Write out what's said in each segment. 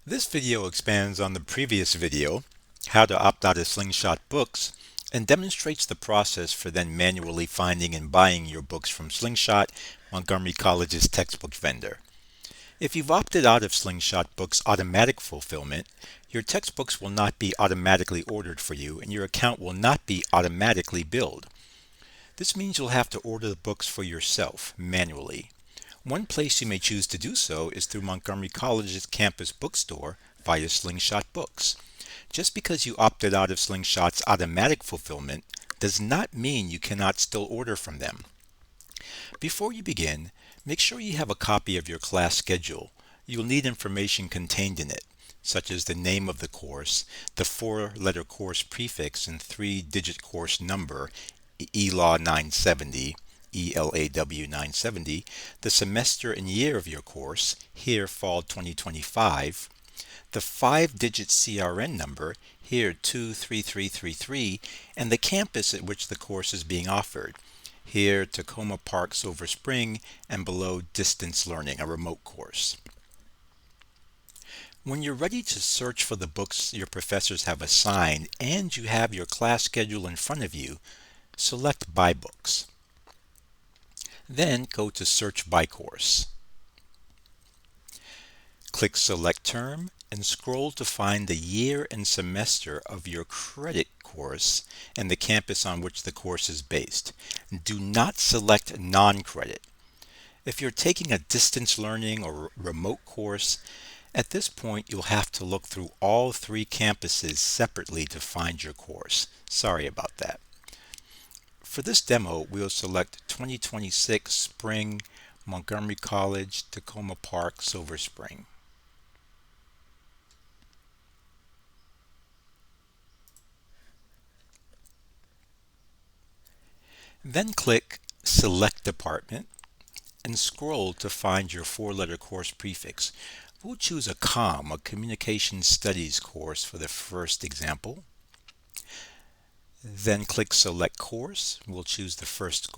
This video expands on the previous video, how to opt out of Slingshot books, and demonstrates the process for then manually finding and buying your books from Slingshot, Montgomery College's textbook vendor. If you've opted out of Slingshot Books automatic fulfillment, your textbooks will not be automatically ordered for you and your account will not be automatically billed. This means you'll have to order the books for yourself manually. One place you may choose to do so is through Montgomery College's campus bookstore via Slingshot Books. Just because you opted out of Slingshot's automatic fulfillment does not mean you cannot still order from them. Before you begin, make sure you have a copy of your class schedule. You'll need information contained in it, such as the name of the course, the four-letter course prefix and three-digit course number, ELAW 970, ELAW 970, the semester and year of your course, here fall 2025, the five-digit CRN number, here 23333, and the campus at which the course is being offered, here Tacoma Park, Silver Spring, and below Distance Learning, a remote course. When you're ready to search for the books your professors have assigned and you have your class schedule in front of you, select By Books. Then go to Search by Course. Click Select Term and scroll to find the year and semester of your credit course and the campus on which the course is based. Do not select non-credit. If you're taking a distance learning or remote course, at this point you'll have to look through all three campuses separately to find your course. Sorry about that. For this demo, we'll select 2026 Spring, Montgomery College, Tacoma Park, Silver Spring. Then click Select Department and scroll to find your four-letter course prefix. We'll choose a a Communication Studies course for the first example. Then click Select Course. We'll choose the first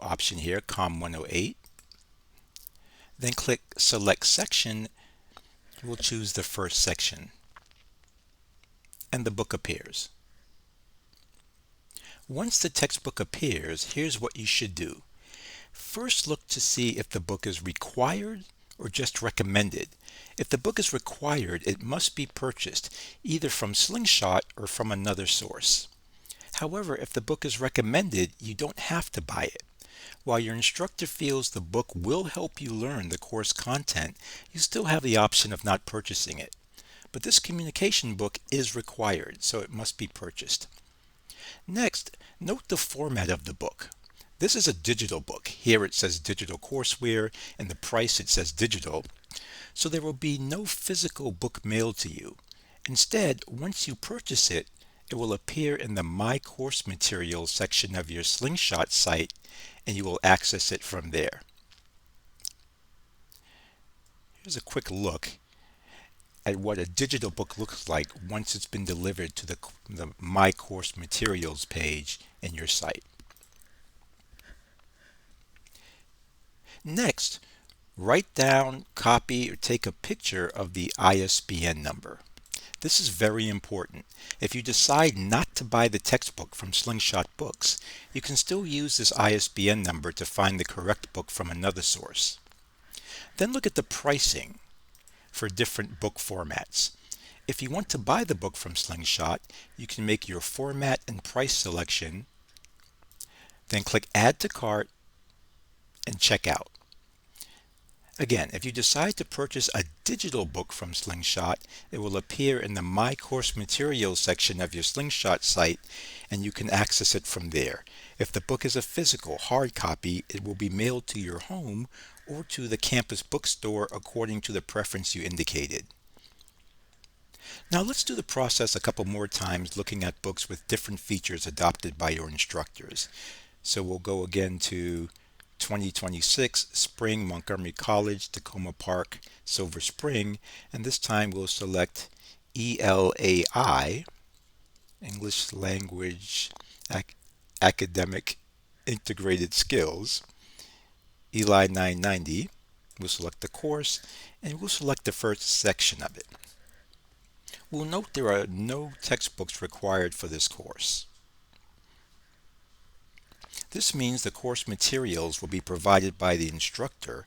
option here, COM 108. Then click Select Section. We'll choose the first section. And the book appears. Once the textbook appears, here's what you should do. First, look to see if the book is required or just recommended. If the book is required, it must be purchased either from Slingshot or from another source. However, if the book is recommended, you don't have to buy it. While your instructor feels the book will help you learn the course content, you still have the option of not purchasing it. But this communication book is required, so it must be purchased. Next, note the format of the book. This is a digital book. Here it says digital courseware, and the price it says digital. So there will be no physical book mailed to you. Instead, once you purchase it, it will appear in the My Course Materials section of your Slingshot site, and you will access it from there. Here's a quick look at what a digital book looks like once it's been delivered to the My Course Materials page in your site. Next, write down, copy, or take a picture of the ISBN number. This is very important. If you decide not to buy the textbook from Slingshot Books, you can still use this ISBN number to find the correct book from another source. Then look at the pricing for different book formats. If you want to buy the book from Slingshot, you can make your format and price selection, then click Add to Cart and check out. Again, if you decide to purchase a digital book from Slingshot, it will appear in the My Course Materials section of your Slingshot site, and you can access it from there. If the book is a physical hard copy, it will be mailed to your home or to the campus bookstore according to the preference you indicated. Now let's do the process a couple more times looking at books with different features adopted by your instructors. So we'll go again to 2026 Spring, Montgomery College, Tacoma Park, Silver Spring, and this time we'll select ELAI, English Language Academic Integrated Skills, ELI 990. We'll select the course and we'll select the first section of it. We'll note there are no textbooks required for this course. This means the course materials will be provided by the instructor,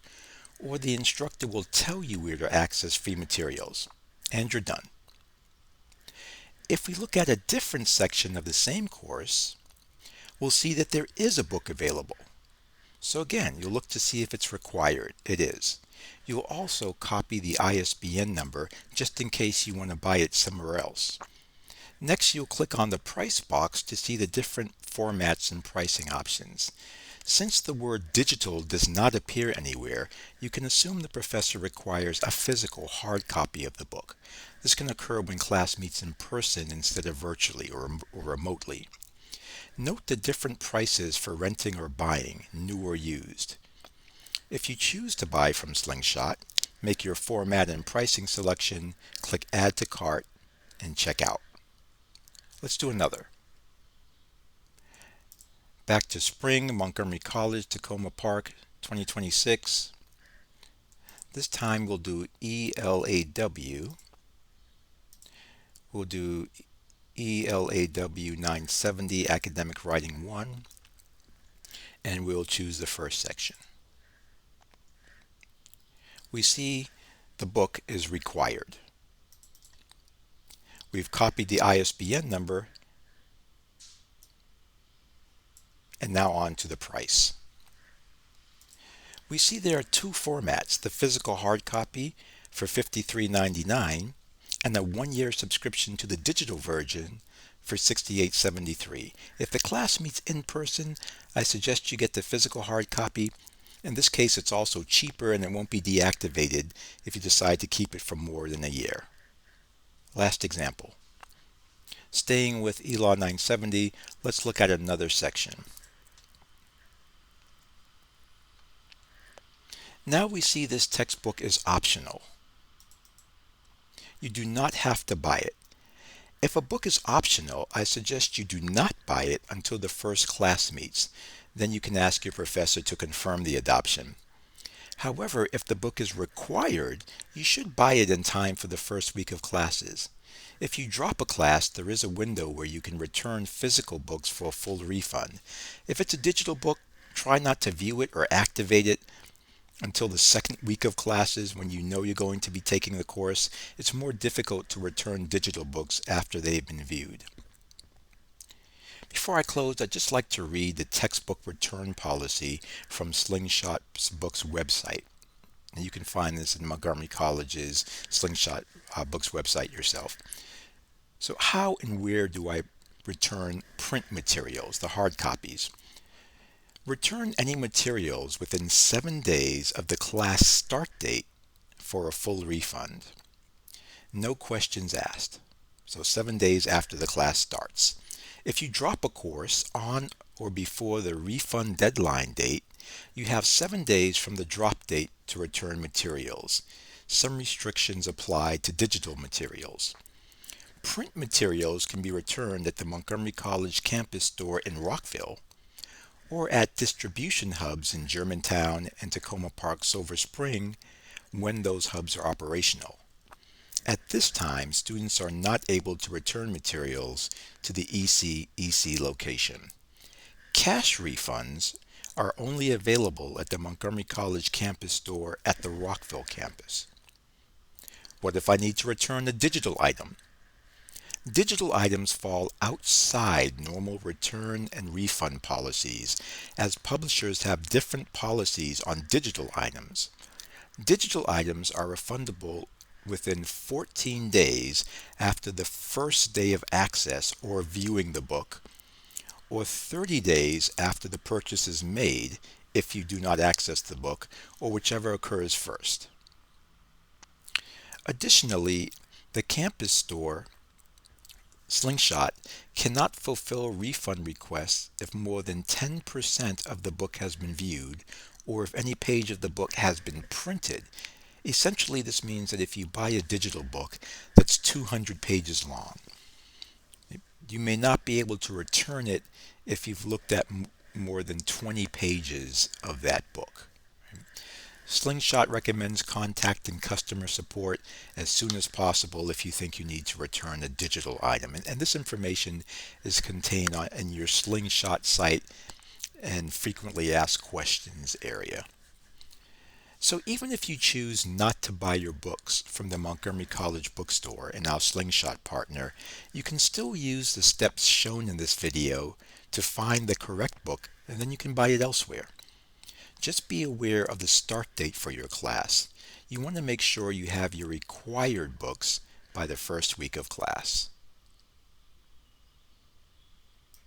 or the instructor will tell you where to access free materials, and you're done. If we look at a different section of the same course, we'll see that there is a book available. So again, you'll look to see if it's required. It is. You'll also copy the ISBN number just in case you want to buy it somewhere else. Next, you'll click on the price box to see the different formats and pricing options. Since the word digital does not appear anywhere, you can assume the professor requires a physical hard copy of the book. This can occur when class meets in person instead of virtually or remotely. Note the different prices for renting or buying, new or used. If you choose to buy from Slingshot, make your format and pricing selection, click Add to Cart, and check out. Let's do another. Back to spring, Montgomery College, Tacoma Park, 2026. This time we'll do ELAW. We'll do ELAW 970 Academic Writing 1, and we'll choose the first section. We see the book is required. We've copied the ISBN number, and now on to the price. We see there are two formats, the physical hard copy for $53.99 and a one-year subscription to the digital version for $68.73. If the class meets in person, I suggest you get the physical hard copy. In this case, it's also cheaper and it won't be deactivated if you decide to keep it for more than a year. Last example. Staying with ELAW 970, let's look at another section. Now we see this textbook is optional. You do not have to buy it. If a book is optional, I suggest you do not buy it until the first class meets. Then you can ask your professor to confirm the adoption. However, if the book is required, you should buy it in time for the first week of classes. If you drop a class, there is a window where you can return physical books for a full refund. If it's a digital book, try not to view it or activate it until the second week of classes when you know you're going to be taking the course. It's more difficult to return digital books after they've been viewed. Before I close, I'd just like to read the textbook return policy from Slingshot Books website. And you can find this in Montgomery College's Slingshot Books website yourself. So how and where do I return print materials, the hard copies? Return any materials within 7 days of the class start date for a full refund. No questions asked. So 7 days after the class starts. If you drop a course on or before the refund deadline date, you have 7 days from the drop date to return materials. Some restrictions apply to digital materials. Print materials can be returned at the Montgomery College campus store in Rockville or at distribution hubs in Germantown and Tacoma Park, Silver Spring when those hubs are operational. At this time, students are not able to return materials to the EC location. Cash refunds are only available at the Montgomery College campus store at the Rockville campus. What if I need to return a digital item? Digital items fall outside normal return and refund policies, as publishers have different policies on digital items. Digital items are refundable within 14 days after the first day of access or viewing the book, or 30 days after the purchase is made if you do not access the book, or whichever occurs first. Additionally, the campus store Slingshot cannot fulfill refund requests if more than 10% of the book has been viewed or if any page of the book has been printed. Essentially, this means that if you buy a digital book that's 200 pages long, you may not be able to return it if you've looked at more than 20 pages of that book. Slingshot recommends contacting customer support as soon as possible if you think you need to return a digital item. And this information is contained in your Slingshot site and frequently asked questions area. So even if you choose not to buy your books from the Montgomery College bookstore and our Slingshot partner, you can still use the steps shown in this video to find the correct book, and then you can buy it elsewhere. Just be aware of the start date for your class. You want to make sure you have your required books by the first week of class.